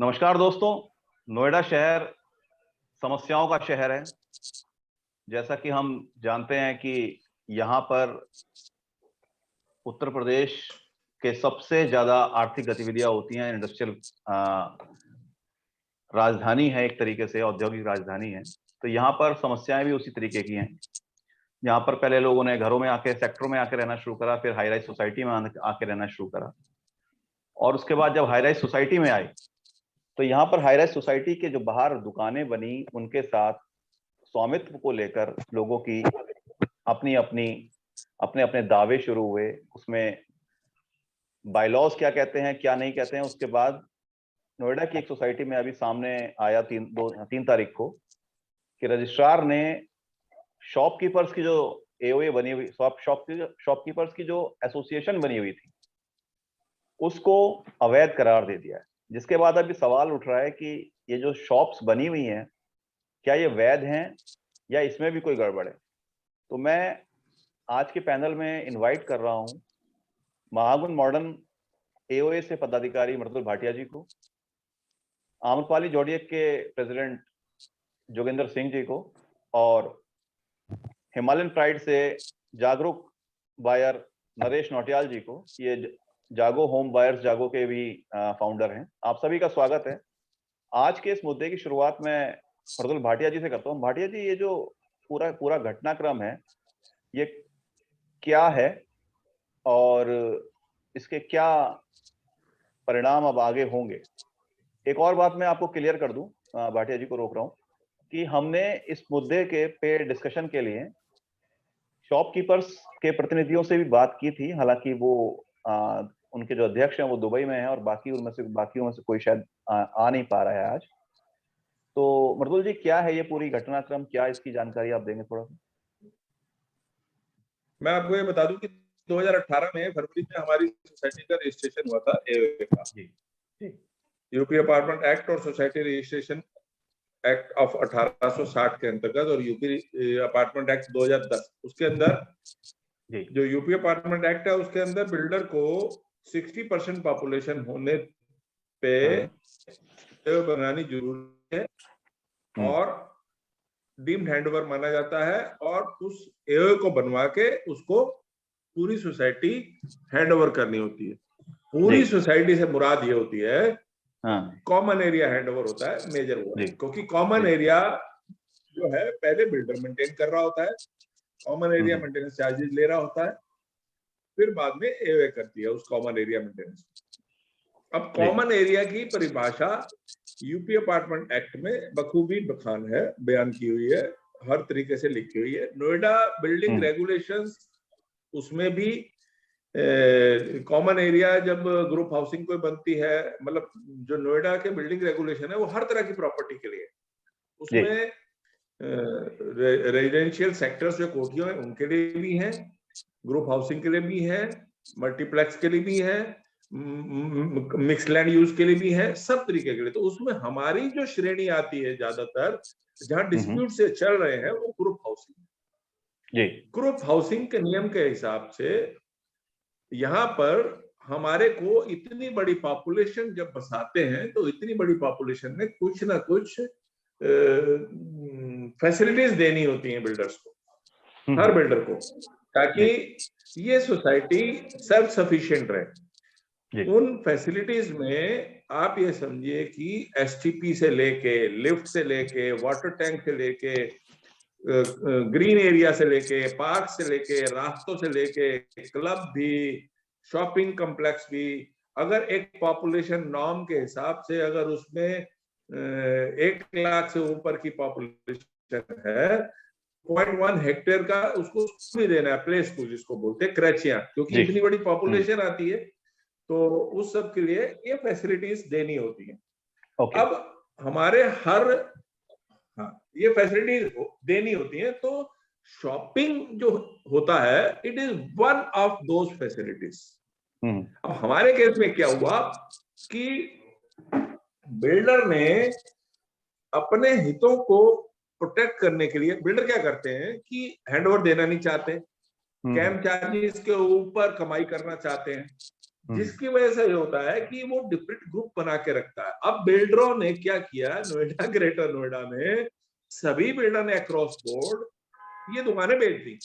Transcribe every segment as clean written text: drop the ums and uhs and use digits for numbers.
नमस्कार दोस्तों। नोएडा शहर समस्याओं का शहर है। जैसा कि हम जानते हैं कि यहाँ पर उत्तर प्रदेश के सबसे ज्यादा आर्थिक गतिविधियां होती हैं। इंडस्ट्रियल राजधानी है, एक तरीके से औद्योगिक राजधानी है। तो यहाँ पर समस्याएं भी उसी तरीके की हैं। यहाँ पर पहले लोगों ने घरों में आके, सेक्टरों में आके रहना शुरू करा, फिर हाई राइज सोसाइटी में आके रहना शुरू करा। और उसके बाद जब हाई राइज सोसाइटी में आए तो यहाँ पर हाई राइज सोसाइटी के जो बाहर दुकानें बनी, उनके साथ स्वामित्व को लेकर लोगों की अपनी अपनी अपने अपने दावे शुरू हुए। उसमें बायलॉज क्या कहते हैं, क्या नहीं कहते हैं। उसके बाद नोएडा की एक सोसाइटी में अभी सामने आया 3 तारीख को कि रजिस्ट्रार ने शॉपकीपर्स की जो एओए बनी हुई, शॉपकीपर्स की जो एसोसिएशन बनी हुई थी, उसको अवैध करार दे दिया है। जिसके बाद अभी सवाल उठ रहा है कि ये जो शॉप्स बनी हुई हैं, क्या ये वैध हैं या इसमें भी कोई गड़बड़ है। तो मैं आज के पैनल में इनवाइट कर रहा हूं महागुण मॉडर्न एओए से पदाधिकारी मृदुल भाटिया जी को, आम्रपाली जोड़ियक के प्रेसिडेंट जोगिंदर सिंह जी को, और हिमालयन प्राइड से जागरूक बायर नरेश नौटियाल जी को। ये जागो होम बायर्स जागो के भी फाउंडर हैं। आप सभी का स्वागत है। आज के इस मुद्दे की शुरुआत मैं मृदुल भाटिया जी से करता हूँ। भाटिया जी, ये जो पूरा पूरा घटनाक्रम है, ये क्या है और इसके क्या परिणाम अब आगे होंगे। एक और बात मैं आपको क्लियर कर दूं, भाटिया जी को रोक रहा हूं, कि हमने इस मुद्दे के पे डिस्कशन के लिए शॉपकीपर्स के प्रतिनिधियों से भी बात की थी। हालांकि वो उनके जो अध्यक्ष हैं वो दुबई में हैं और बाकियों में से कोई शायद आ नहीं पा रहा है आज। तो मृदुल जी, क्या है ये पूरी घटनाक्रम, क्या इसकी जानकारी आप देंगे थोड़ा सा? मैं आपको ये बता दूं कि 2018 में फरवरी में हमारी सोसाइटी का रजिस्ट्रेशन हुआ था एओए का। जी जी। यूपी अपार्टमेंट एक्ट और सोसाइटी रजिस्ट्रेशन एक्ट ऑफ 1860 के अंतर्गत, और यूपी अपार्टमेंट एक्ट 2010, उसके अंदर जी। जो यूपी अपार्टमेंट एक्ट है उसके अंदर बिल्डर को 60% पॉपुलेशन होने पे बनानी जरूरी है और डीम्ड हैंडओवर माना जाता है, और उस एओए को बनवा के उसको पूरी सोसाइटी हैंडओवर करनी होती है। पूरी सोसाइटी से मुराद ये होती है, कॉमन एरिया हैंडओवर होता है मेजर वो है, क्योंकि कॉमन एरिया जो है पहले बिल्डर मेंटेन कर रहा होता है, कॉमन एरिया मेंटेनेंस चार्जेस ले रहा होता है, फिर बाद में एओए करती है उस कॉमन एरिया मेंटेनेंस। अब कॉमन एरिया की परिभाषा यूपी अपार्टमेंट एक्ट में बखूबी बयान की हुई है, हर तरीके से लिखी हुई है। नोएडा बिल्डिंग रेगुलेशंस उसमें भी कॉमन एरिया जब ग्रुप हाउसिंग कोई बनती है, मतलब जो नोएडा के बिल्डिंग रेगुलेशन है वो हर तरह की प्रॉपर्टी के लिए, उसमें रेजिडेंशियल सेक्टर्स जो कोठियों है उनके लिए भी है, ग्रुप हाउसिंग के लिए भी है, मल्टीप्लेक्स के लिए भी है, मिक्स लैंड यूज के लिए भी है, सब तरीके के लिए। तो उसमें हमारी जो श्रेणी आती है ज्यादातर जहां डिस्प्यूट से चल रहे हैं वो ग्रुप हाउसिंग। ग्रुप हाउसिंग के नियम के हिसाब से यहाँ पर हमारे को इतनी बड़ी पॉपुलेशन जब बसाते हैं तो इतनी बड़ी पॉपुलेशन में कुछ ना कुछ फैसिलिटीज देनी होती हैं बिल्डर्स को, हर बिल्डर को, ताकि ये सोसाइटी सेल्फ सफिशिएंट रहे। उन फैसिलिटीज में आप ये समझिए कि एसटीपी से लेके, लिफ्ट से लेके, वाटर टैंक से लेके, ग्रीन एरिया से लेके, पार्क से लेके, रास्तों से लेके, क्लब भी, शॉपिंग कॉम्प्लेक्स भी, अगर एक पॉपुलेशन नॉर्म के हिसाब से अगर उसमें 1 लाख से ऊपर की पॉपुलेशन है, 0.1 हेक्टेयर का उसको भी देना है, प्ले स्कूल जिसको बोलते हैं, क्रैचियां, क्योंकि इतनी बड़ी पॉपुलेशन आती है तो उस सब के लिए ये फैसिलिटीज देनी होती है। अब हमारे ये फैसिलिटीज देनी होती है, तो शॉपिंग जो होता है it is one of those facilities. अब हमारे केस में क्या हुआ कि बिल्डर ने अपने हितों को प्रोटेक्ट करने के लिए, बिल्डर क्या करते हैं कि हैंडओवर देना नहीं चाहते, कैंप चार्जेस के ऊपर कमाई करना चाहते हैं, जिसकी वजह से ये होता है कि वो डिफरेंट ग्रुप बना के रखता है। अब बिल्डरों ने क्या किया, नोएडा, ग्रेटर नोएडा में सभी बिल्डर ने अक्रॉस बोर्ड ये दुकानें बेच दी,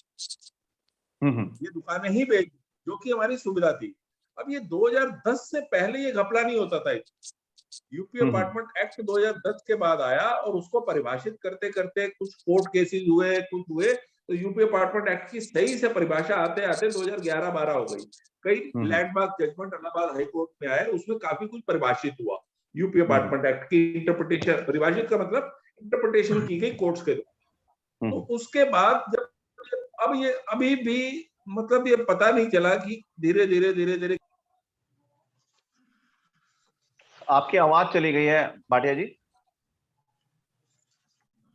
ये दुकानें ही बेच दी, जो कि हमारी सुविधा थी। अब ये 2010 से पहले ये घपला नहीं होता था। यूपी अपार्टमेंट एक्ट 2010 के बाद आया और उसको परिभाषित करते करते कुछ कोर्ट केसेस हुए, कुछ हुए, तो यूपी अपार्टमेंट एक्ट की सही से परिभाषा आते आते 2011-12 हो गई। कई landmark judgment Allahabad high court में आए, उसमें काफी कुछ परिभाषित हुआ। यूपी अपार्टमेंट एक्ट की इंटरप्रिटेशन, परिभाषित का मतलब इंटरप्रिटेशन की गई कोर्ट्स के द्वारा। तो उसके बाद जब अब ये अभी भी मतलब ये पता नहीं चला कि धीरे धीरे आपकी आवाज चली गई है भाटिया जी।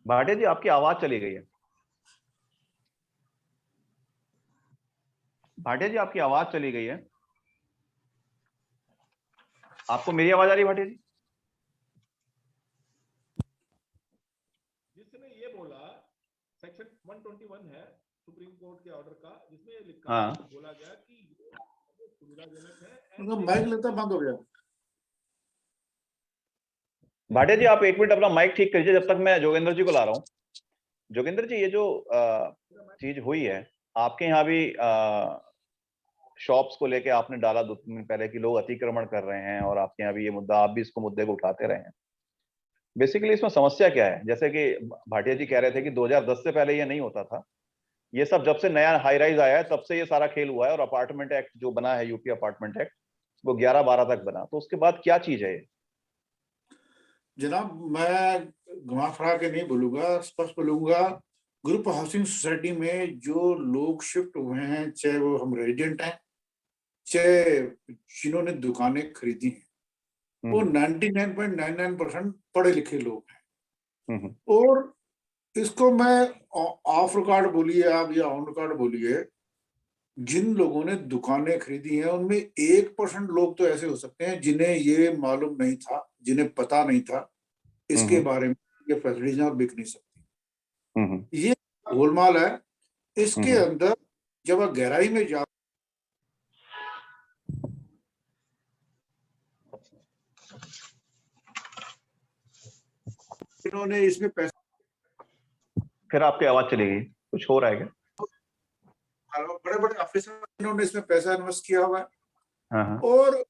भाटिया जी आपकी आवाज चली गई है। भाटिया जी आपकी आवाज चली गई है। आपको मेरी आवाज आ रही है भाटिया जी? जिसने ये बोला सेक्शन 121 है सुप्रीम कोर्ट के ऑर्डर का, जिसमें ये लिखा बोला गया कि सुविधाजनक है। माइक लेता बंद हो गया। भाटिया जी आप 1 मिनट अपना माइक ठीक करिए जब तक मैं जोगेंद्र जी को ला रहा हूँ। जोगेंद्र जी, ये जो चीज हुई है आपके यहाँ भी, शॉप्स को लेके आपने डाला 2 दिन पहले कि लोग अतिक्रमण कर रहे हैं, और आपके यहाँ भी ये मुद्दा, आप भी इसको मुद्दे को उठाते रहे हैं। बेसिकली इसमें समस्या क्या है? जैसे कि भाटिया जी कह रहे थे कि 2010 से पहले ये नहीं होता था, ये सब जब से नया हाई राइज आया है तब से ये सारा खेल हुआ है, और अपार्टमेंट एक्ट जो बना है, यूपी अपार्टमेंट एक्ट, वो 11-12 तक बना। तो उसके बाद क्या चीज है ये? जनाब, मैं घुमा फिरा के नहीं बोलूंगा, स्पष्ट बोलूंगा। ग्रुप हाउसिंग सोसाइटी में जो लोग शिफ्ट हुए हैं, चाहे वो हम रेजिडेंट हैं, चाहे जिन्होंने दुकानें खरीदी हैं, वो 99.99% पढ़े लिखे लोग हैं। और इसको मैं ऑफ रिकॉर्ड बोलिए आप या ऑन रिकॉर्ड बोलिए, जिन लोगों ने दुकानें खरीदी हैं उनमें 1% लोग तो ऐसे हो सकते हैं जिन्हें ये मालूम नहीं था, जिन्हें पता नहीं था इसके बारे में, ये फैसिलिटीज और बिक नहीं सकती। ये गोलमाल है। इसके अंदर जब आप गहराई में जा, इन्होंने इसमें पैसा, फिर आपकी आवाज चली गई, कुछ हो रहा है क्या? बड़े बड़े ऑफिसर इन्होंने इसमें पैसा इन्वेस्ट किया हुआ है। हाँ। और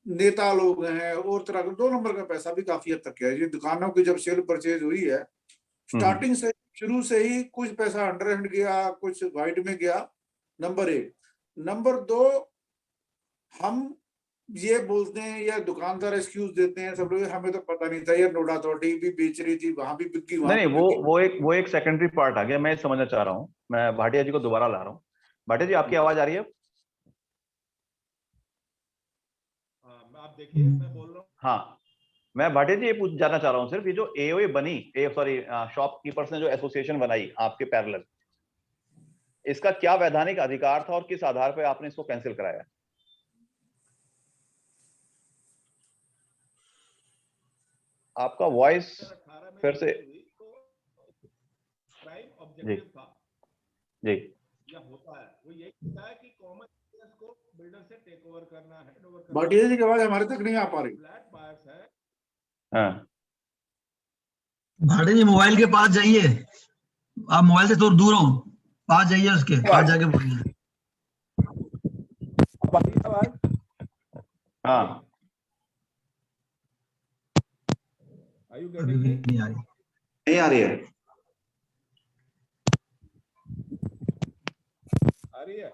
नेता लोग हैं और तरह का 2 नंबर का पैसा भी काफी हद तक किया है। ये दुकानों की जब सेल परचेज हुई है, स्टार्टिंग से शुरू से ही कुछ पैसा अंडरहैंड गया, कुछ वाइड में गया, नंबर 1। नंबर 2, हम ये बोलते हैं या दुकानदार एक्सक्यूज देते हैं सब लोग, हमें तो पता नहीं था, यार नोएडा अथॉरिटी भी बेच रही थी, वहां भी बिकी, वहां नहीं, वो एक सेकेंडरी पार्ट आ गया। मैं समझना चाह रहा हूँ, मैं भाटिया जी को दोबारा ला रहा हूँ। भाटिया जी आपकी आवाज आ रही है? आप देखिए, मैं बोल रहा हूँ। हाँ, मैं भाटिया जी ये जानना चाह रहा हूँ सिर्फ, ये जो एओए बनी, शॉपकीपर्स ने जो एसोसिएशन बनाई आपके पैरेलल, इसका क्या वैधानिक अधिकार था और किस आधार पर आपने इसको कैंसिल कराया? आपका वॉइस फिर से प्राइम ऑब्जेक्टिव था जी, या होता है, वो यही होता है कि कॉमन को बिल्डर से टेक ओवर करना है। भाटिया जी की आवाज हमारे तक नहीं आ पा रही। फ्लैट बायर्स है। हाँ, भाटिया जी मोबाइल के पास जाइए, आप मोबाइल से थोड़ा दूर हो, पास जाइए, उसके पास जाके बोलिए। हाँ, नहीं आ रही, नहीं आ रही है। आ रही है?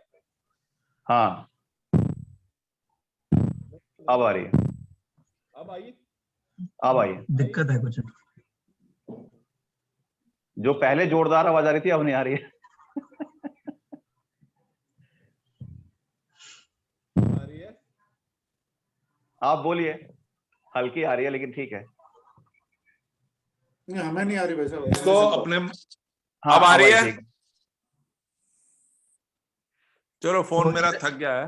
हाँ, अब आ रही है। अब आई? अब आई है। दिक्कत है कुछ। जो पहले जोरदार आवाज आ रही थी अब नहीं आ रही है। आ रही है? आप बोलिए, हल्की आ रही है लेकिन ठीक है। नहीं, हमें नहीं आ रही वैसे। इसको अपने हाँ, अब आ रही है? ठीक। चलो, फोन मेरा थक गया है।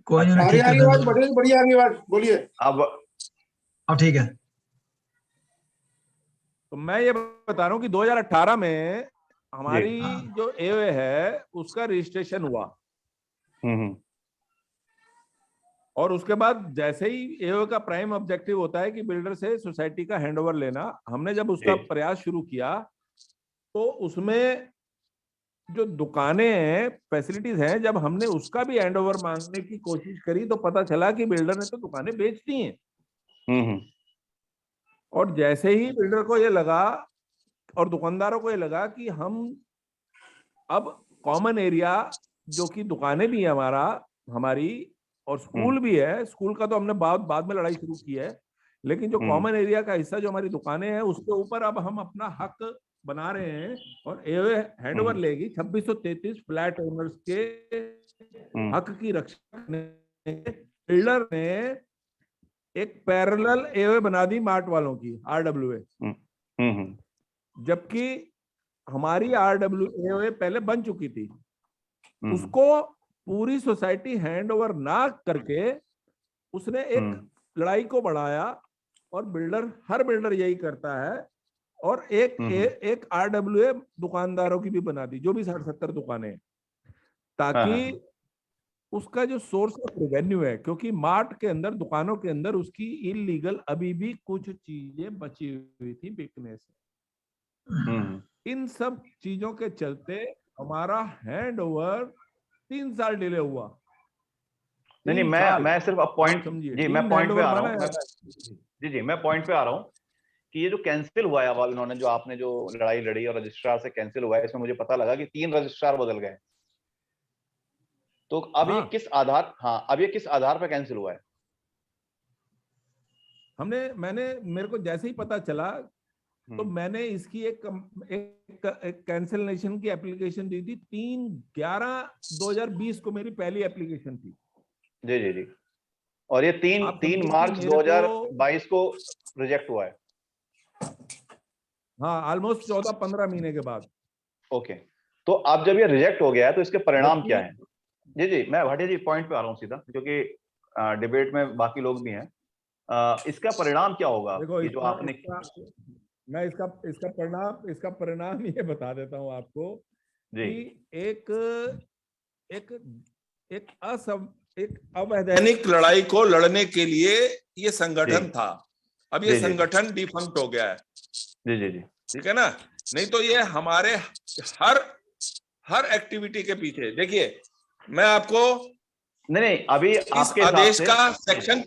कोई नहीं, आ रही आवाज, बढ़िया आ रही आवाज, बोलिए। अब ठीक है। तो मैं ये बता रहा हूँ कि 2018 में हमारी जो एओए है उसका रजिस्ट्रेशन हुआ। और उसके बाद जैसे ही एओ का प्राइम ऑब्जेक्टिव होता है कि बिल्डर से सोसाइटी का हैंडओवर लेना, हमने जब उसका प्रयास शुरू किया तो उसमें जो दुकानें हैं, फैसिलिटीज हैं, जब हमने उसका भी हैंडओवर मांगने की कोशिश करी तो पता चला कि बिल्डर ने तो दुकानें बेच दी हैं। और जैसे ही बिल्डर को ये लगा और दुकानदारों को ये लगा कि हम अब कॉमन एरिया जो कि दुकानें भी है हमारी और स्कूल भी है, स्कूल का तो हमने बाद में लड़ाई शुरू की है, लेकिन जो कॉमन एरिया का हिस्सा जो हमारी दुकानें हैं उसके ऊपर अब हम अपना हक बना रहे हैं और एओए हैंडओवर लेगी 2633 फ्लैट ओनर्स के हक की रक्षा करने। बिल्डर ने एक पैरेलल एओए बना दी मार्ट वालों की, आरडब्ल्यूए, जबकि हमारी आरडब्ल्यूए पहले बन चुकी थी। उसको पूरी सोसाइटी हैंडओवर ना करके उसने एक लड़ाई को बढ़ाया और हर बिल्डर यही करता है और एक आरडब्ल्यूए दुकानदारों की भी बना दी, जो भी 60-70 दुकानें, ताकि उसका जो सोर्स ऑफ रेवेन्यू है, क्योंकि मार्ट के अंदर, दुकानों के अंदर उसकी इलीगल अभी भी कुछ चीजें बची हुई थी बिकने से। इन सब चीजों के चलते हमारा हैंडओवर 3 साल डिले हुआ। नहीं, मैं सिर्फ अब पॉइंट, जी मैं पॉइंट पे आ रहा हूँ, जी मैं पॉइंट पे आ रहा हूँ कि ये जो कैंसिल हुआ है अब इन्होंने, जो आपने जो लड़ाई लड़ी और रजिस्ट्रार से कैंसिल हुआ है, इसमें मुझे पता लगा कि 3 रजिस्ट्रार बदल गए। तो अब ये किस आधार, अब ये किस आधार पर कैंसिल हुआ है? मेरे को जैसे ही पता चला तो मैंने इसकी एक कैंसिलेशन की एप्लीकेशन दी थी। 3/11/2020 को मेरी पहली एप्लीकेशन थी। जी। और ये 3 मार्च 2022 को रिजेक्ट हुआ है। हाँ, ऑलमोस्ट 14-15 महीने के बाद। ओके, तो अब जब ये रिजेक्ट हो गया है तो इसके परिणाम क्या हैं? जी मैं भाटिया जी पॉइंट पे आ रहा हूँ सीधा, क्योंकि डिबेट में बाकी लोग भी हैं। इसका परिणाम क्या होगा? देखो, ये जो आपने, मैं इसका परिणाम ये बता देता हूँ आपको कि एक अवैधानिक लड़ाई को लड़ने के लिए ये संगठन था। अब ये संगठन डिफंक्ट हो गया है। जी ठीक है ना? नहीं तो ये हमारे हर एक्टिविटी के पीछे, देखिए मैं आपको नहीं अभी इस आदेश का सेक्शन,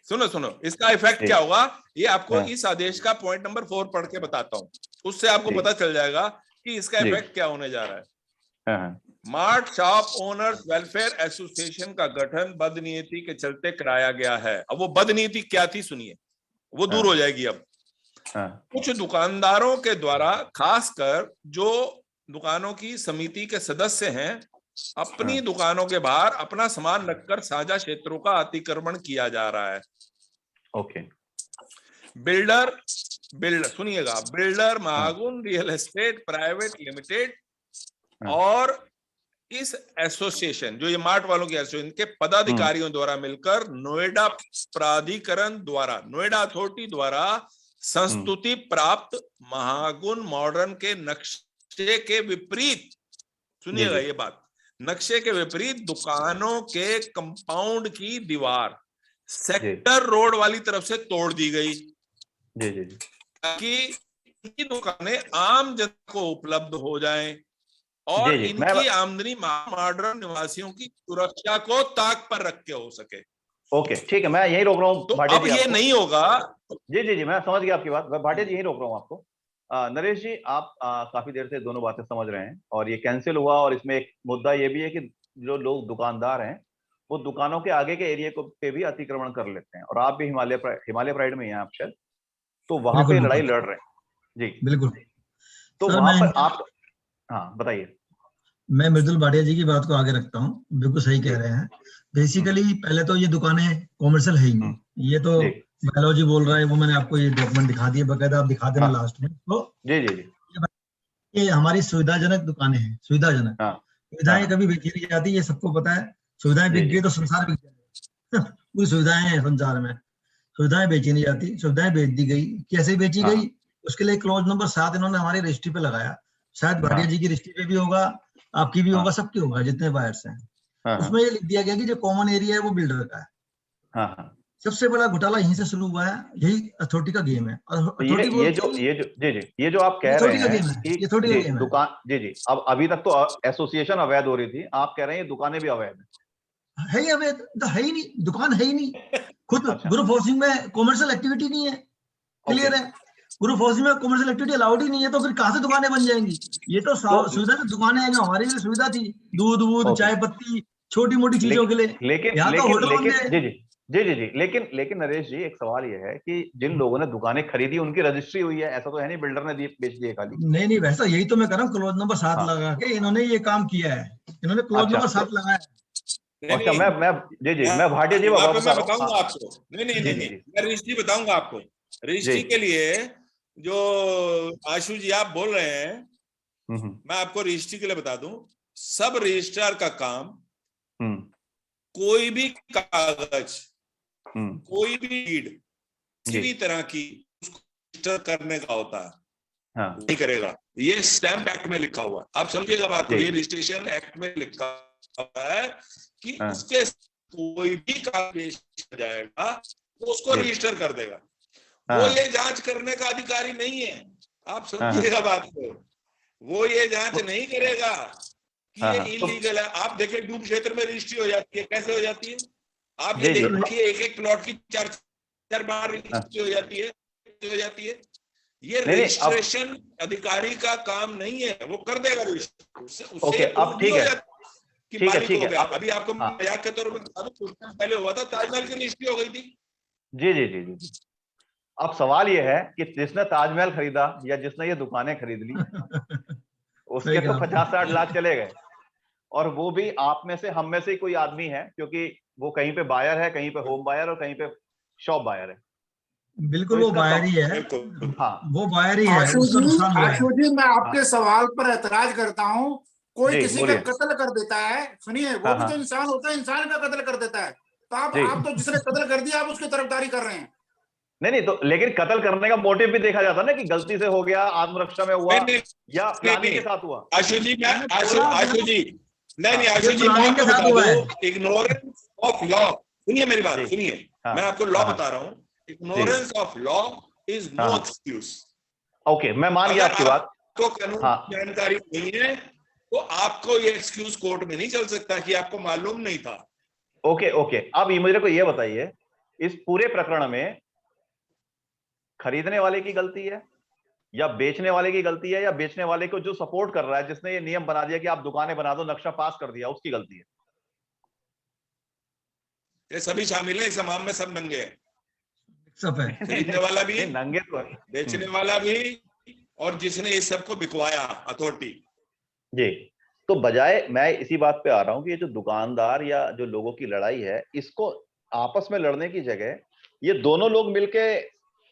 सुनो इसका इफेक्ट क्या होगा, ये आपको इस आदेश का पॉइंट नंबर 4 पढ़ के बताता हूँ, उससे आपको पता चल जाएगा कि इसका इफेक्ट क्या होने जा रहा है। Mart shop owners welfare association का गठन बदनीति के चलते कराया गया है। अब वो बदनीति क्या थी सुनिए, वो दूर हो जाएगी। अब कुछ दुकानदारों के द्वारा, खासकर जो दुकानों की समिति के सदस्य हैं, अपनी दुकानों के बाहर अपना सामान रखकर साझा क्षेत्रों का अतिक्रमण किया जा रहा है। ओके, बिल्डर सुनिएगा, builder Mahagun real estate private limited और इस एसोसिएशन, जो ये मार्ट वालों की एसोसिएशन के पदाधिकारियों द्वारा मिलकर नोएडा प्राधिकरण द्वारा, नोएडा अथॉरिटी द्वारा संस्तुति प्राप्त महागुन मॉडर्न के नक्शे के विपरीत, सुनिएगा ये बात, नक्शे के विपरीत दुकानों के कंपाउंड की दीवार सेक्टर रोड वाली तरफ से तोड़ दी गई ताकि इनकी दुकानें आम जनता को उपलब्ध हो जाएं और इनकी आमदनी मॉडर्न निवासियों की सुरक्षा को ताक पर रख के हो सके। ओके, ठीक है, मैं यही रोक रहा हूँ। तो अब ये नहीं होगा। जी मैं समझ गया आपकी बात। भाटिया जी यही रोक रहा हूँ आपको। नरेश जी, आप काफी देर से दोनों बातें समझ रहे हैं और ये कैंसिल हुआ, और इसमें एक मुद्दा ये भी है कि जो लोग दुकानदार हैं वो दुकानों के आगे के एरिया को पे भी अतिक्रमण कर लेते हैं, और आप भी हिमालय प्राइड में हैं आप शायद, तो वहां पे लड़ाई लड़ रहे हैं। जी बिल्कुल। तो वहां पर आप बताइए। मैं मृदुल भाटिया जी की बात को आगे रखता हूँ, बिल्कुल सही कह रहे हैं। बेसिकली पहले तो ये दुकानें कॉमर्शियल है ही नहीं, ये तो बायोलॉजी बोल रहा है, वो मैंने आपको ये डॉक्यूमेंट दिखा दिए, बकायदा आप दिखा देना लास्ट में। तो जी ये हमारी सुविधाजनक दुकानें हैं, सुविधाजनक। सुविधाएं कभी बेची नहीं जाती, ये सबको पता है। सुविधाएं बिक गई तो संसार बिक जाएगा। पूरी सुविधाएं हैं संसार में, सुविधाएं बेची नहीं जाती, सुविधाएं बेच दी गई। कैसे बेची गई, उसके लिए क्लॉज नंबर 7 इन्होंने हमारी रजिस्ट्री पे लगाया। शायद भाटिया जी की रजिस्ट्री पे भी होगा, आपकी भी होगा, सबकी होगा, जितने बायर्स हैं। उसमें ये लिख दिया गया कि जो कॉमन एरिया है वो बिल्डर का है। हाँ, सबसे बड़ा घोटाला यहीं से शुरू हुआ है, यही अथॉरिटी का गेम है। तो ये जो आप कह रहे हैं कि जी दुकान जी अब अभी तक तो एसोसिएशन अवैध हो रही थी, आप कह रहे हैं ये दुकानें भी अवैध है ही अवैध, है ही नहीं, दुकान है ही नहीं। खुद ग्रुप हाउसिंग में कॉमर्शियल एक्टिविटी नहीं है, क्लियर है। ग्रुप हाउसिंग में कॉमर्शियल एक्टिविटी अलाउड ही नहीं है, तो फिर कहां से दुकानें बन जाएंगी? ये तो सुविधा की दुकानें हैं जो हमारे लिए सुविधा थी, दूध वूध चाय पत्ती छोटी मोटी चीजों के लिए। लेकिन नरेश जी एक सवाल ये है कि जिन लोगों ने दुकानें खरीदी उनकी रजिस्ट्री हुई है, ऐसा तो है नहीं बिल्डर ने बेच दिए खाली। नहीं वैसा, यही तो मैं कह रहा हूँ, क्लोज नंबर 7 लगा के इन्होंने ये काम किया है, इन्होंने क्लोज नंबर 7 लगाया है। अच्छा, मैं भाटिया जी मैं बताऊंगा आपको। नहीं, मैं रजिस्ट्री बताऊंगा आपको। रजिस्ट्री के लिए जो आशु जी आप बोल रहे हैं, मैं आपको रजिस्ट्री के लिए बता दूं, सब रजिस्ट्रार का काम कोई भी कागज, कोई भी डीड किसी भी तरह की उसको रजिस्टर करने का होता है, नहीं करेगा। ये स्टैम्प एक्ट में लिखा हुआ है, आप समझिएगा बात को। ये रजिस्ट्रेशन एक्ट में लिखा हुआ है कि उसके कोई भी काम पेश किया जाएगा तो उसको रजिस्टर कर देगा। वो ये जांच करने का अधिकारी नहीं है, आप समझिएगा बात को। वो ये जांच नहीं करेगा कि ये इलीगल है। आप देखिए डूब क्षेत्र में रजिस्ट्री हो जाती है, कैसे हो जाती है? आप ये देखिए, एक प्लॉट की 4 बार रजिस्ट्री हो जाती है। ये रजिस्ट्रेशन अधिकारी का काम नहीं है, वो कर देगा रजिस्टर। उससे अब ठीक है कि मालिक हो गया। अभी आपको मजाक के तौर पर बता दूं, कुछ टाइम पहले हुआ था, ताजमहल की रजिस्ट्री हो गई थी। जी। अब सवाल ये है कि जिसने ताजमहल खरीदा या जिसने ये दुकानें खरीद ली उसके तो 50-60 लाख चले गए, और वो भी आप में से, हम में से ही कोई आदमी है, क्योंकि वो कहीं पे बायर है, कहीं पे होम बायर और कहीं पे शॉप बायर है। बिल्कुल, वो बायर ही है। वो बायर ही है। आशु जी, मैं आपके सवाल पर एतराज करता हूँ। कोई किसी का कत्ल कर देता है, सुनिए, वो भी तो इंसान होता है, इंसान का कत्ल कर देता है। तो आप तो जिसने कत्ल कर दिया, आप उसकी तरफदारी कर रहे हैं। नहीं तो लेकिन कत्ल करने का मोटिव भी देखा जाता है ना, कि गलती से हो गया, आत्मरक्षा में हुआ या प्लानिंग के साथ हुआ। आशु जी, मैं आपको बता दूं, इग्नोरेंस ऑफ लॉ, सुनिए मेरी बात, सुनिए, मैं आपको लॉ बता रहा हूँ। Ignorance of law is no excuse. Okay, मैं मान गया आपकी बात। तो कानून की जानकारी नहीं है तो आपको ये एक्सक्यूज कोर्ट में नहीं चल सकता कि आपको मालूम नहीं था। ओके, अब मेरे को ये बताइए, इस पूरे प्रकरण में खरीदने वाले की गलती है या बेचने वाले की गलती है, या बेचने वाले को जो सपोर्ट कर रहा है, जिसने ये नियम बना दिया कि आप दुकानें बना दो, नक्शा पास कर दिया, उसकी गलती है? ये सभी शामिल है इस मामले में, सब नंगे हैं। सब है, खरीदने वाला भी, नंगे तो बेचने वाला भी, और जिसने इस सबको बिकवाया, अथॉरिटी। जी, तो बजाय, मैं इसी बात पे आ रहा हूं कि ये जो दुकानदार या जो लोगों की लड़ाई है, इसको आपस में लड़ने की जगह ये दोनों लोग मिलके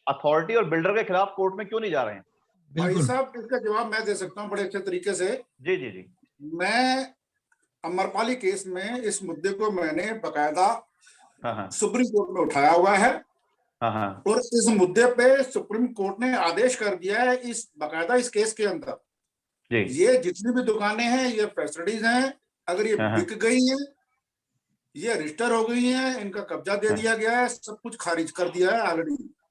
अथॉरिटी और बिल्डर के खिलाफ कोर्ट में क्यों नहीं जा रहे हैं? भाई साहब, इसका जवाब मैं दे सकता हूँ बड़े अच्छे तरीके से। जी। मैं अमरपाली केस में इस मुद्दे को मैंने बकायदा सुप्रीम कोर्ट में उठाया हुआ है। और इस मुद्दे पे सुप्रीम कोर्ट ने आदेश कर दिया है, इस बकायदा इस केस के अंदर ये जितनी भी दुकानें हैं, ये फैसिलिटीज हैं, अगर ये बिक गई हैं, ये रजिस्टर हो गई हैं, इनका कब्जा दे दिया गया है, सब कुछ खारिज कर दिया है।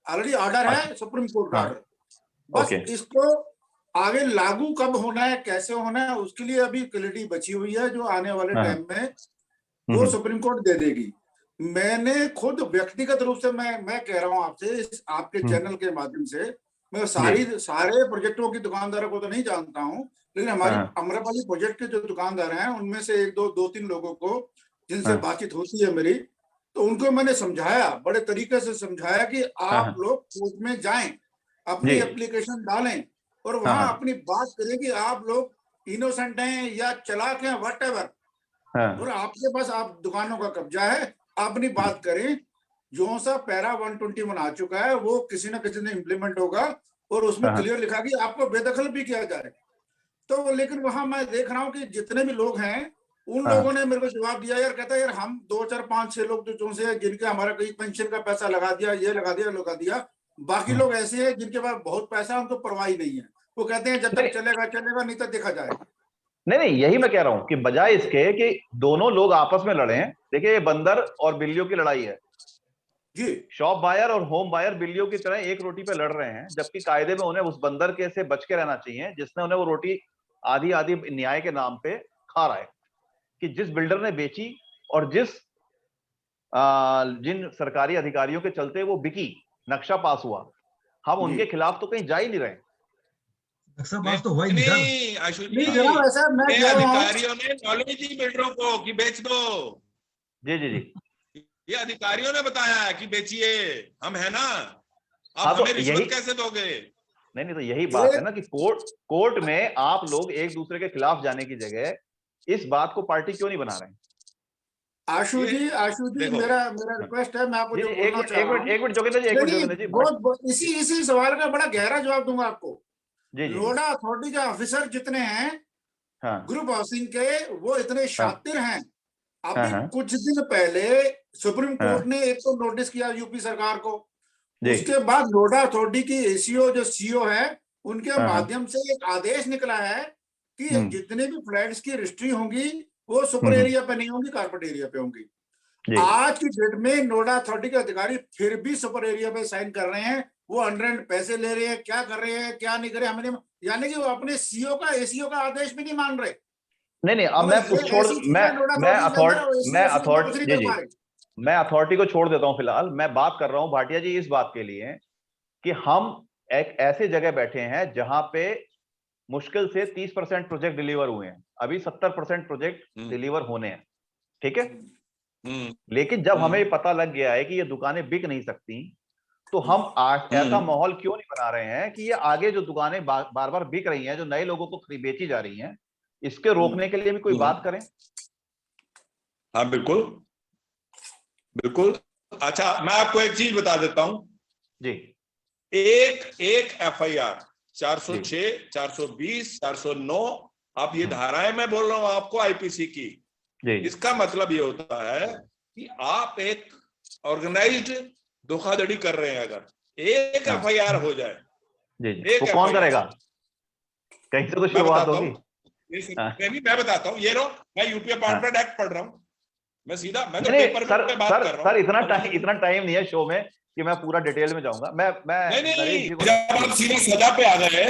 ऑलरेडी ऑर्डर है, सुप्रीम कोर्ट का ऑर्डर। बस इसको आगे लागू कब होना है, कैसे होना है, उसके लिए अभी क्लैरिटी बची हुई है, जो आने वाले टाइम में वो सुप्रीम कोर्ट दे देगी। मैंने खुद व्यक्तिगत रूप से मैं कह रहा हूं आपसे, आपके चैनल के माध्यम से, मैं सारे प्रोजेक्टों की दुकानदारों को तो नहीं जानता हूं, लेकिन हमारी अमरपाली प्रोजेक्ट के जो दुकानदार हैं, उनमें से 1-2-3 लोगों को जिनसे बातचीत होती है मेरी, तो उनको मैंने समझाया, बड़े तरीके से समझाया कि आप लोग कोर्ट में जाएं, अपनी एप्लीकेशन डालें और वहां अपनी बात करें कि आप लोग इनोसेंट हैं या चालाक हैं, व्हाटएवर, और आपके पास आप दुकानों का कब्जा है, अपनी बात करें। जो सा पैरा 121 आ चुका है, वो किसी न किसी ने इम्प्लीमेंट होगा, और उसमें क्लियर लिखा कि आपको बेदखल भी किया जाए। तो लेकिन वहां मैं देख रहा हूँ कि जितने भी लोग हैं, उन लोगों ने मेरे को जवाब दिया, यार कहता है, यार हम 2, 4, 5, 6 लोग जो से जिनके हमारा कहीं पेंशन का पैसा लगा दिया, ये लगा दिया, बाकी लोग ऐसे हैं जिनके पास बहुत पैसा है, उनको परवाह नहीं है। वो कहते हैं जब तक चलेगा, नहीं तो देखा जाएगा। नहीं, यही मैं कह रहा हूं कि बजाय इसके कि दोनों लोग आपस में लड़े हैं। देखिए, ये बंदर और बिल्लियों की लड़ाई है जी। शॉप बायर और होम बायर बिल्लियों की तरह एक रोटी पे लड़ रहे हैं, जबकि कायदे में उन्हें उस बंदर के से बच के रहना चाहिए जिसने उन्हें वो रोटी आधी आधी न्याय के नाम पे खा रहा है। कि जिस बिल्डर ने बेची और जिन सरकारी अधिकारियों के चलते वो बिकी, नक्शा पास हुआ, हम उनके खिलाफ तो कहीं जा ही नहीं रहे। नक्शा पास तो हुआ ही नहीं सर। नहीं आशु जी, जनाब ऐसा मैं कह रहा हूं, अधिकारियों ने नॉलेज दी बिल्डरों को कि बेच दो। जी जी जी, ये अधिकारियों ने बताया कि बेचिए, हम है ना, आप हाँ, तो हमें रिश्वत यही कैसे दोगे? नहीं, तो यही बात है ना कि कोर्ट में आप लोग एक दूसरे के खिलाफ जाने की जगह इस बात को पार्टी क्यों नहीं बना रहे हैं? आशु जी मेरा रिक्वेस्ट है, मैं आपको जो बोलना चाह रहा हूं। एक मिनट जोगिंदर जी, बहुत इसी सवाल का बड़ा गहरा जवाब दूंगा आपको। जी, नोएडा अथॉरिटी के ऑफिसर जितने हैं ग्रुप हाउसिंग के, वो इतने शातिर हैं। अभी कुछ दिन पहले सुप्रीम कोर्ट ने एक तो नोटिस किया यूपी सरकार को, उसके बाद नोएडा अथॉरिटी की एसीओ जो सीओ है उनके माध्यम से एक आदेश निकला है कि जितने भी फ्लैट्स की रजिस्ट्री होंगी वो सुपर एरिया पे नहीं होंगी, कारपेट एरिया पे होंगी। आज की डेट में नोएडा अथॉरिटी के अधिकारी फिर भी सुपर एरिया पे साइन कर रहे हैं। वो अंडर पैसे ले रहे हैं, क्या कर रहे हैं क्या नहीं कर रहे हमें, यानी कि वो अपने सीओ का एसीओ का आदेश भी नहीं मान रहे। नहीं, अब मैं अथॉरिटी को छोड़ देता हूं फिलहाल। मैं बात कर रहा हूं भाटिया जी इस बात के लिए कि हम एक ऐसे जगह बैठे हैं जहां पे मुश्किल से 30% प्रोजेक्ट डिलीवर हुए हैं, अभी 70% प्रोजेक्ट डिलीवर होने हैं, ठीक है। लेकिन जब हमें पता लग गया है कि ये दुकानें बिक नहीं सकती, तो हम ऐसा माहौल क्यों नहीं बना रहे हैं कि ये आगे जो दुकानें बार बार बिक रही हैं, जो नए लोगों को बेची जा रही हैं, इसके रोकने के लिए भी कोई बात करें। हाँ बिल्कुल बिल्कुल। अच्छा, मैं आपको एक चीज बता देता हूं जी। एक एफआईआर 406, 420, 409, आप ये धाराएं मैं बोल रहा हूं आपको आईपीसी की, इसका मतलब ये होता है कि आप एक ऑर्गेनाइज्ड धोखाधड़ी कर रहे हैं। अगर एक एफआईआर हो जाए, जी, वो कौन करेगा? कहीं से तो शुरुआत होगी। मैं बताता हूँ, ये लो, मैं यूपी अपार्टमेंट एक्ट पढ़ रहा हूँ, मैं सीधा तो पेपर पे बात कर रहा हूँ। सर इतना टाइम नहीं है शो में कि मैं पूरा डिटेल में जाऊंगा। मैं नहीं, जब आप सीधे सजा पे आ गए,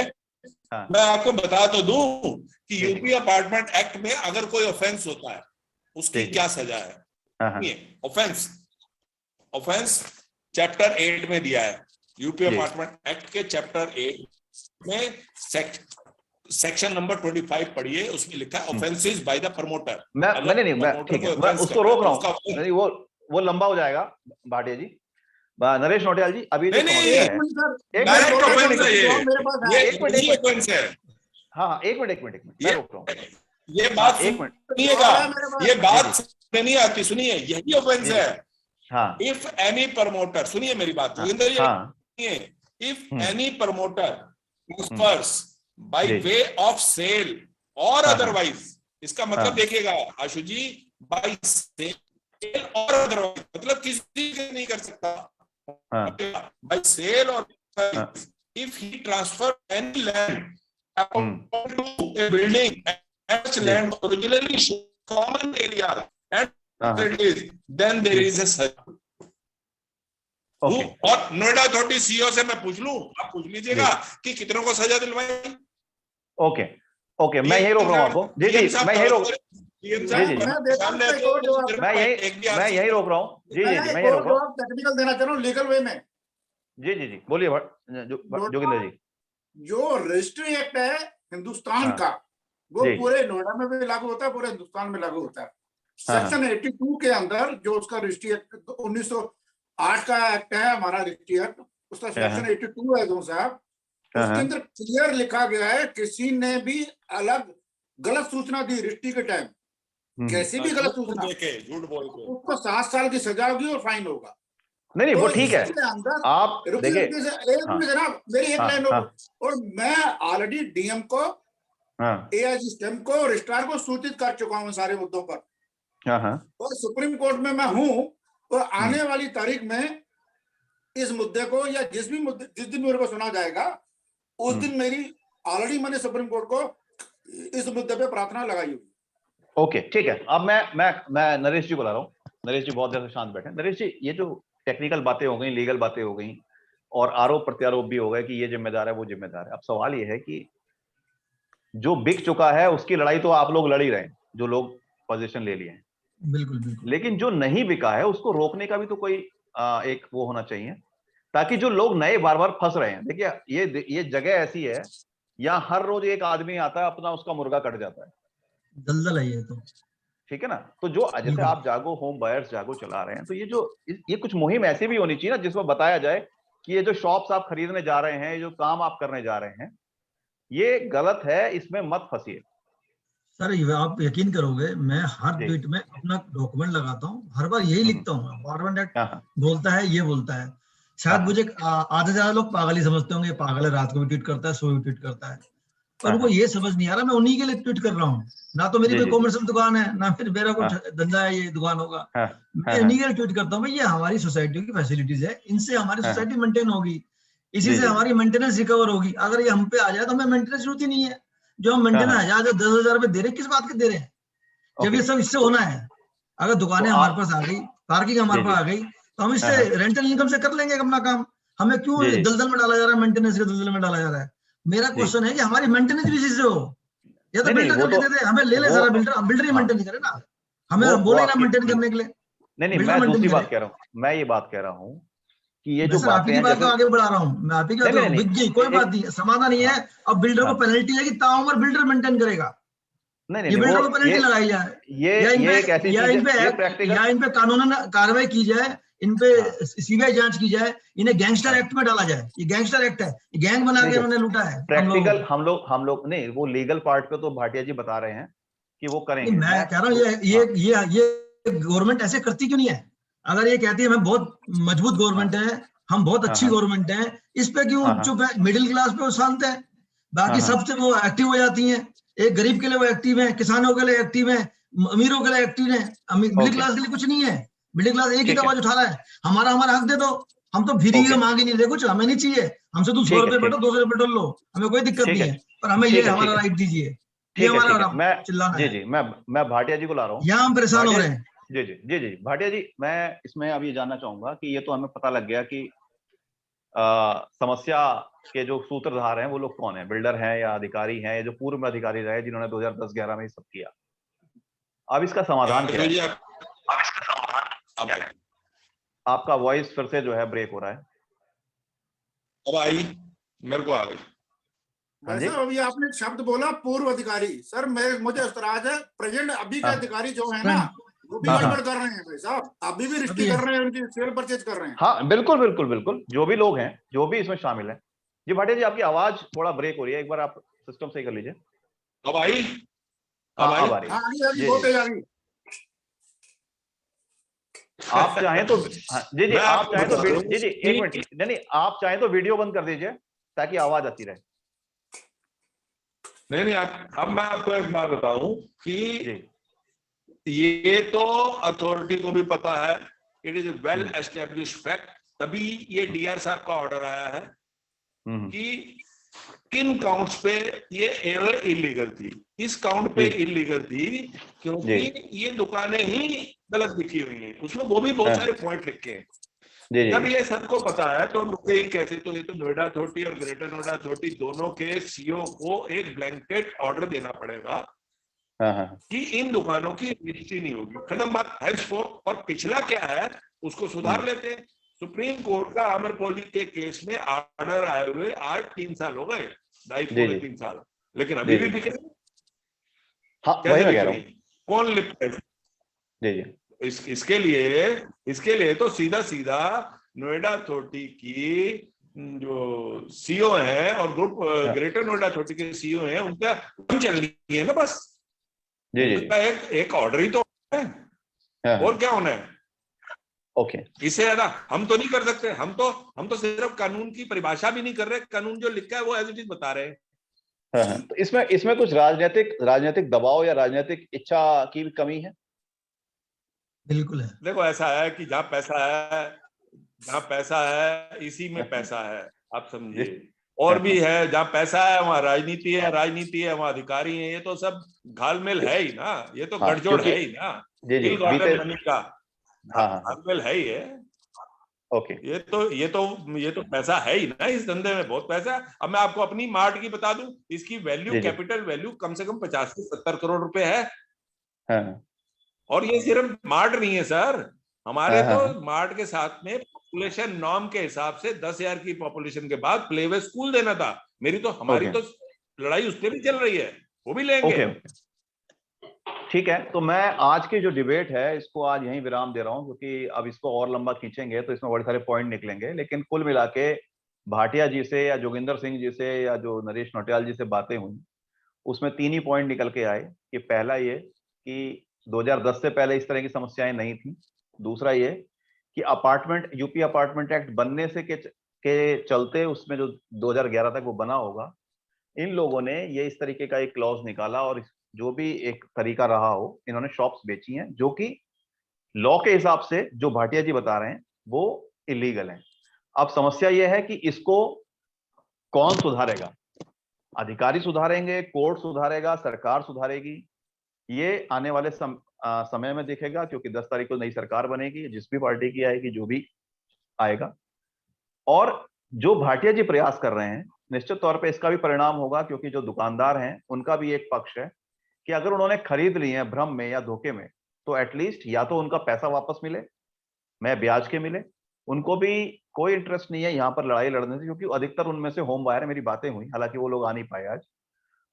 मैं आपको बता तो दूं कि यूपी अपार्टमेंट एक्ट में अगर कोई ऑफेंस होता है उसकी क्या सजा है। ऑफेंस चैप्टर 8 में दिया है, यूपी अपार्टमेंट एक्ट के चैप्टर 8 में सेक्शन नंबर 25 पढ़िए, उसमें लिखा है ऑफेंसेस बाय द प्रमोटर। मैं ठीक है, मैं उसको रोक रहा हूँ, नहीं वो लंबा हो जाएगा भाटिया जी। नरेश नोटियाल जी, अभी एक मिनट मैं रोक रहा हूँ। ये बात सुनिएगा, ये बात नहीं आती, सुनिए, यही ऑफेंस है। इफ एनी प्रमोटर, सुनिए मेरी बात, if any promoter transfers by way of sale और otherwise, इसका मतलब देखिएगा आशु जी, by sale और otherwise मतलब किसी के नहीं कर सकता, by sale और if he transfer any land to a building and such land originally common area and then there is a such। और नोएडा अथॉरिटी सीईओ से मैं पूछ लूं, आप पूछ लीजिएगा कि कितनों को सजा दिलवाई। ओके, मैं यही रोक रहा हूँ आपको। जी, मैं यही रोक रहा हूँ। जी, मैं यही रोक रहा हूँ। टेक्निकल देना चाह रहा हूँ लीगल वे में। जी, बोलिए जोगिंदर जी। जो रजिस्ट्री एक्ट है हिंदुस्तान का, वो पूरे नोएडा में भी लागू होता है, पूरे हिंदुस्तान में लागू होता है। सेक्शन 82 के अंदर जो उसका रजिस्ट्री एक्ट 1908 का एक्ट है हमारा रजिस्ट्री एक्ट, उसका सेक्शन 82 है साहब, उसके अंदर क्लियर लिखा गया है किसी ने भी अलग गलत सूचना दी रजिस्ट्री के टाइम, कैसी भी गलत सूचना, झूठ बोल के उसको 7 साल की सजा होगी और फाइन होगा। नहीं, वो ठीक है। आप देखिए, जनाब मेरी एक लाइन और मैं ऑलरेडी डीएम को, एआईजी स्टेम को, रजिस्ट्रार को सूचित कर चुका हूँ सारे मुद्दों पर, और सुप्रीम कोर्ट में मैं हूँ, और आने वाली तारीख में इस मुद्दे को या जिस दिन मेरे को सुना जाएगा उस दिन मेरी ऑलरेडी मैंने सुप्रीम कोर्ट को इस मुद्दे पे प्रार्थना लगाई हुई। ओके, ठीक है। अब मैं नरेश जी को ला रहा हूँ। नरेश जी बहुत देर से शांत बैठे। नरेश जी, ये जो टेक्निकल बातें हो गई, लीगल बातें हो गई और आरोप प्रत्यारोप भी हो गए कि ये जिम्मेदार है, वो जिम्मेदार है। अब सवाल ये है कि जो बिक चुका है उसकी लड़ाई तो आप लोग लड़ ही रहे हैं, जो लोग पोजीशन ले लिए हैं। बिल्कुल बिल्कुल। लेकिन जो नहीं बिका है उसको रोकने का भी तो कोई एक वो होना चाहिए, ताकि जो लोग नए बार बार फंस रहे हैं। देखिए, ये जगह ऐसी है, यहाँ हर रोज एक आदमी आता है, अपना उसका मुर्गा कट जाता है। दलदल है ये तो, ठीक है ना। तो जो जैसे आप जागो होम बायर्स जागो चला रहे हैं, तो ये कुछ मुहिम ऐसी भी होनी चाहिए ना, जिसमें बताया जाए कि ये जो शॉप्स आप खरीदने जा रहे हैं, जो काम आप करने जा रहे हैं, ये गलत है, इसमें मत फंसिए। सर आप यकीन करोगे, मैं हर ट्वीट में अपना डॉक्यूमेंट लगाता हूँ, हर बार यही लिखता हूँ, एनवायरमेंट एक्ट बोलता है, ये बोलता है। शायद मुझे आधे ज्यादा लोग पागल ही समझते होंगे, पागल है, रात को भी ट्वीट करता है, सो भी ट्वीट करता है, पर उनको ये समझ नहीं आ रहा मैं उन्हीं के लिए ट्वीट कर रहा हूँ। ना तो मेरी कोई कॉमर्शियल दुकान है, ना फिर मेरा कुछ धंधा है, ये दुकान होगा, मैं इन्हीं के लिए ट्वीट करता हूँ। भाई ये हमारी सोसाइटी की फैसिलिटीज है, इनसे हमारी सोसाइटी मेंटेन होगी, इसी से हमारी मेंटेनेंस रिकवर होगी। अगर ये हम पे आ जाए तो हमें मेंटेनेंस जरूरत ही नहीं है। जो हम मेंटेनेंस 1000 10,000 रुपए दे रहे हैं, किस बात के दे रहे हैं, जब ये सब इससे होना है। अगर दुकानें हमारे पास आ गई, पार्किंग हमारे पास आ गई, तो हम इससे रेंटल इनकम से कर लेंगे अपना काम। हमें क्यों दलदल में डाला जा रहा है, मेंटेनेंस के दलदल में डाला जा रहा है। मेरा क्वेश्चन है कि हमारी मेंटेनेंस भी इसी से हो, या तो बिल्डर करके दे दे, हमें ले ले जरा बिल्डर, हम बिल्डर ही मेंटेन करे ना, हमें बोले ना मेंटेन करने के लिए। नहीं, मैं दूसरी बात कह रहा हूँ, मैं ये बात कह रहा हूँ कि ये जो बातें हैं, बात आगे बढ़ा रहा हूँ मैं, आप ही क्या करूँ, बिक गई कोई बात नहीं, समाधान ये है। अब बिल्डर को पेनल्टी है कि ताउमर बिल्डर मेंटेन करेगा, ये बिल्डर को पेनल्टी लगाई जाए, या इन पे कानूनन कार्रवाई की जाए, इन पे सीबीआई जांच की जाए, इन्हें गैंगस्टर एक्ट में डाला जाए। ये गैंगस्टर एक्ट है, गैंग बना के उन्होंने लूटा है। प्रैक्टिकल हम लोग नहीं, वो लीगल पार्ट पे तो भाटिया जी बता रहे हैं कि वो करेंगे। मैं कह रहा हूँ ये गवर्नमेंट ऐसे करती क्यों नहीं है? अगर ये कहती है हम बहुत मजबूत गवर्नमेंट है, हम बहुत अच्छी गवर्नमेंट है, इस पे क्यों चुप है? मिडिल क्लास पे वो शांत है, बाकी सबसे वो एक्टिव हो जाती हैं। एक गरीब के लिए वो एक्टिव है, किसानों के लिए एक्टिव है, अमीरों के लिए एक्टिव है, मिडिल क्लास के लिए कुछ नहीं है। मिडिल क्लास एक ही आवाज उठा रहा है, हमारा हक दे दो, हम तो फ्री की मांग ही नहीं रहे, कुछ हमें नहीं चाहिए, हमसे तुम 100 रुपए बैठो, 200 रुपए लो, हमें कोई दिक्कत नहीं है, पर हमें ये हमारा राइट दीजिए, ये हमारा चिल्लाना है। जी, मैं भाटिया जी को ला रहा हूँ, यहाँ हम परेशान हो रहे हैं। जी भाटिया जी, मैं इसमें अब ये जानना चाहूंगा कि ये तो हमें पता लग गया कि समस्या के जो सूत्रधार हैं वो लोग कौन है, बिल्डर हैं या अधिकारी हैं, या जो पूर्व में अधिकारी रहे जिन्होंने 2010-11 में सब किया। अब इसका समाधान क्या है? आपका वॉइस फिर से जो है ब्रेक हो रहा है। अब आई, मेरे को आ गई। वैसे अभी आपने शब्द बोला पूर्व अधिकारी, सर मुझे एतराज है, प्रेजेंट अभी के अधिकारी जो है ना, वो भी गड़बड़ कर रहे हैं भाई साहब, अभी भी रिश्ते कर रहे हैं, उनकी सेल परचेज कर रहे हैं। हाँ बिल्कुल, जो भी लोग हैं, जो भी इसमें शामिल है। जी भाटिया जी, आपकी आवाज थोड़ा ब्रेक हो रही है, एक बार आप सिस्टम सही कर लीजिए। अब आई? अब आ रही है। आप चाहें तो जी आप चाहें तो जी एक मिनट, नहीं आप चाहें तो वीडियो बंद कर दीजिए ताकि आवाज आती रहे। नहीं अब मैं आपको एक बात बताऊं कि ये तो अथॉरिटी को भी पता है, it is well establish fact, तभी ये डीआर साहब का ऑर्डर आया है कि किन काउंट्स पे ये इलीगल थी। इस काउंट पे इलीगल थी क्योंकि ये दुकानें ही गलत लिखी हुई हैं, उसमें वो भी बहुत सारे पॉइंट लिखे हैं। जब ये सबको पता है तो मुझे कैसे, तो ये तो नोएडा अथॉरिटी और ग्रेटर नोएडा अथॉरिटी दोनों के सीईओ को एक ब्लैंकेट ऑर्डर देना पड़ेगा कि इन दुकानों की रजिस्ट्री नहीं होगी, खत्म बात, हैंसफोर्थ। और पिछला क्या है उसको सुधार लेते हैं। सुप्रीम कोर्ट का आम्रपाली के केस में ऑर्डर आए हुए आज 3 साल हो गए, 2.5-3 साल, लेकिन अभी भी बिके। कौन लिखता है? इसके लिए तो सीधा नोएडा अथॉरिटी की जो सीईओ है और ग्रुप ग्रेटर नोएडा अथॉरिटी के सीईओ है, उनका चल रही है ना, बस एक ऑर्डर ही तो है, और क्या होना है? ओके, इससे ज्यादा हम तो नहीं कर सकते। हम तो सिर्फ कानून की परिभाषा भी नहीं कर रहे, कानून जो लिखा है वो एज इट इज बता रहे हैं। तो इसमें कुछ राजनीतिक दबाव या राजनीतिक इच्छा की भी कमी है? बिल्कुल है। देखो ऐसा है कि जहाँ पैसा है इसी में पैसा है, आप समझिए। और भी है, जहाँ पैसा है वहाँ राजनीति है, राजनीति है वहाँ अधिकारी है, ये तो सब घालमेल है ही ना, ये तो गठजोड़ है ही ना, जी का हाँ घालमेल है ही है। ओके, ये तो पैसा है ही ना, इस धंधे में बहुत पैसा है। अब मैं आपको अपनी मार्ट की बता दूं, इसकी वैल्यू, कैपिटल वैल्यू कम से कम 50 से 70 करोड़ रुपए है। हाँ, और ये सिर्फ मार्ट नहीं है सर, हमारे तो मार्ट के साथ में पॉपुलेशन नॉर्म के हिसाब से 10,000 की पॉपुलेशन के बाद प्लेवे स्कूल देना था। हमारी तो लड़ाई उस पर भी चल रही है, वो भी लेंगे। ठीक है, तो मैं आज की जो डिबेट है इसको आज यहीं विराम दे रहा हूं, क्योंकि अब इसको और लंबा खींचेंगे तो इसमें बड़े सारे पॉइंट निकलेंगे। लेकिन कुल मिला के भाटिया जी से या जोगिंदर सिंह जी से या जो नरेश नौटियाल जी से बातें हुई, उसमें 3 ही पॉइंट निकल के आए कि पहला ये कि 2010 से पहले इस तरह की समस्याएं नहीं थी। दूसरा ये कि अपार्टमेंट, यूपी अपार्टमेंट एक्ट बनने से के चलते उसमें जो 2011 तक वो बना होगा, इन लोगों ने ये इस तरीके का एक क्लॉज निकाला और जो भी एक तरीका रहा हो, इन्होंने शॉप्स बेची हैं जो कि लॉ के हिसाब से जो भाटिया जी बता रहे हैं वो इलीगल है। अब समस्या यह है कि इसको कौन सुधारेगा? अधिकारी सुधारेंगे, कोर्ट सुधारेगा, सरकार सुधारेगी? ये आने वाले समय में दिखेगा, क्योंकि 10 तारीख को नई सरकार बनेगी, जिस भी पार्टी की आएगी, जो भी आएगा। और जो भाटिया जी प्रयास कर रहे हैं, निश्चित तौर पे इसका भी परिणाम होगा, क्योंकि जो दुकानदार हैं उनका भी एक पक्ष है कि अगर उन्होंने खरीद ली है भ्रम में या धोखे में, तो एटलीस्ट या तो उनका पैसा वापस मिले, मैं ब्याज के मिले। उनको भी कोई इंटरेस्ट नहीं है यहाँ पर लड़ाई लड़ने से, क्योंकि अधिकतर उनमें से होम बायर, मेरी बातें हुई, हालांकि वो लोग आ नहीं पाए आज।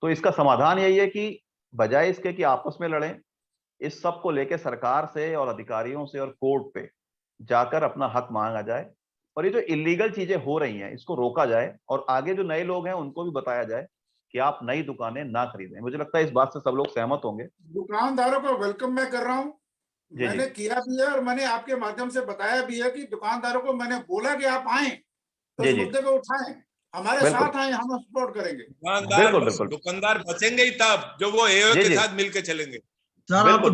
तो इसका समाधान यही है कि बजाय इसके कि आपस में लड़ें, इस सब को लेकर सरकार से और अधिकारियों से और कोर्ट पे जाकर अपना हक मांगा जाए, और ये जो इलीगल चीजें हो रही हैं इसको रोका जाए, और आगे जो नए लोग हैं उनको भी बताया जाए कि आप नई दुकानें ना खरीदें। मुझे लगता है इस बात से सब लोग सहमत होंगे। दुकानदारों को वेलकम मैं कर रहा हूँ, मैंने किया भी है और मैंने आपके माध्यम से बताया भी है कि दुकानदारों को मैंने बोला कि आप आए तो इस मुद्दे को उठाएं, हमारे साथ आए, हम सपोर्ट करेंगे। दुकानदार बचेंगे ही तब जो वो एओ के साथ मिलकर चलेंगे। सर आप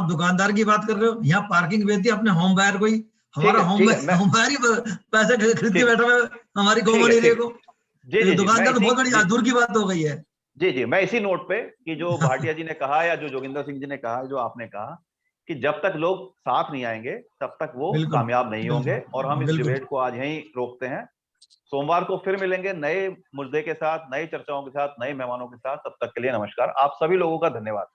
दुकानदार की बात कर रहे हो, यहाँ पार्किंग बेच दी अपने होम बायर को ही, हमारा होम बायर ही पैसे खरीद के बैठा हुआ हमारी कॉमन एरिया को। दुकानदार तो बहुत बड़ी दूर की बात हो गई है। जी, मैं इसी नोट पे कि जो भाटिया जी ने कहा या जो जोगिंदर सिंह जी ने कहा, जो आपने कहा कि जब तक लोग साथ नहीं आएंगे तब तक वो कामयाब नहीं होंगे, और हम इस डिबेट को आज यहीं रोकते हैं। सोमवार को फिर मिलेंगे नए मुद्दे के साथ, नई चर्चाओं के साथ, नए मेहमानों के साथ। तब तक के लिए नमस्कार। आप सभी लोगों का धन्यवाद।